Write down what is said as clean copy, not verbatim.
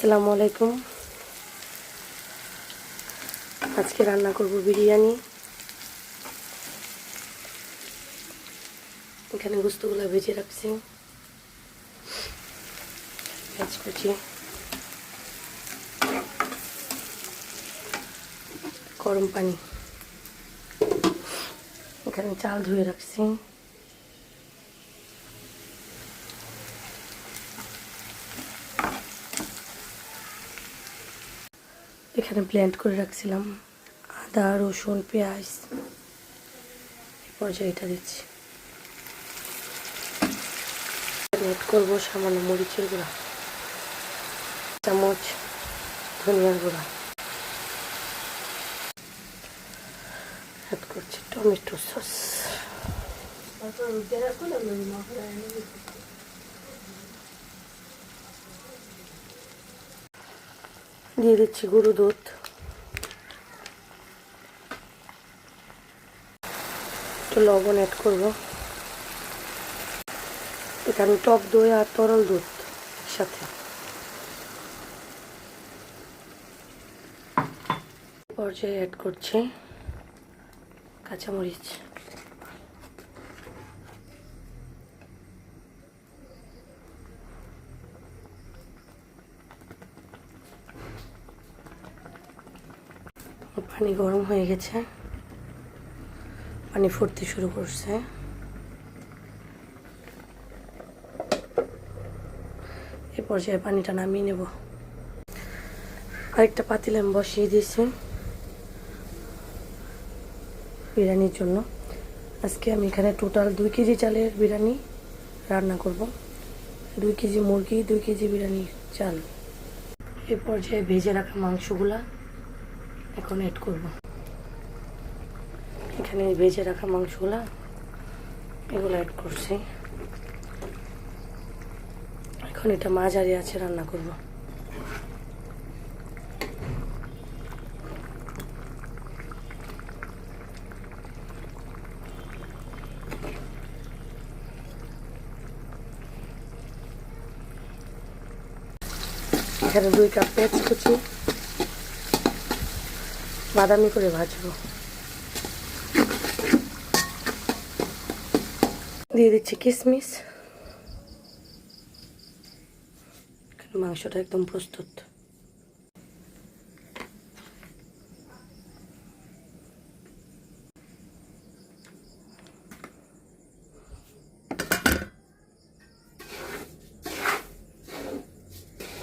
আসসালামু আলাইকুম। আজকে রান্না করব বিরিয়ানি। এখানে গোস্তগুলো ভেজে রাখছি, পেঁয়াজ কুচি, গরম পানি, এখানে চাল ধুয়ে রাখছি, এখানে ব্লেন্ড করে রাখছিলাম আদা, রসুন, পেঁয়াজ। এই পর্যায়ে এটা দিচ্ছি। অ্যাড করবো সামান্য মরিচের গুঁড়া, চামচ ধনিয়ার গুঁড়া, অ্যাড করছি টমেটো সস, দিয়ে দিচ্ছি গরুর দুধ, একটু লবণ অ্যাড করব। এখানে টক দই আর তরল দুধ একসাথে। পর্যায়ে অ্যাড করছি কাঁচামরিচ, পানি গরম হয়ে গেছে, পানি ফুটতে শুরু করছে। এ পর্যায়ে পানিটা নামিয়ে নেব। আরেকটা পাতিলে আমি বসিয়ে দিয়েছি বিরিয়ানির জন্য। আজকে আমি এখানে টোটাল 2 কেজি চালের বিরিয়ানি রান্না করব। 2 কেজি মুরগি, 2 কেজি বিরিয়ানি চাল। এ পর্যায়ে ভেজে রাখা মাংসগুলা এখন অ্যাড করব। এখানে ভেজে রাখা মাংসগুলা এগুলো অ্যাড করছি। এখন এটা মাঝারি আছে রান্না করব। এখানে 2 কাপ পেঁয়াজ কুচি বাদামি করে ভাজবো। দিয়ে দিচ্ছি কিশমিশ। মাংসটা একদম প্রস্তুত।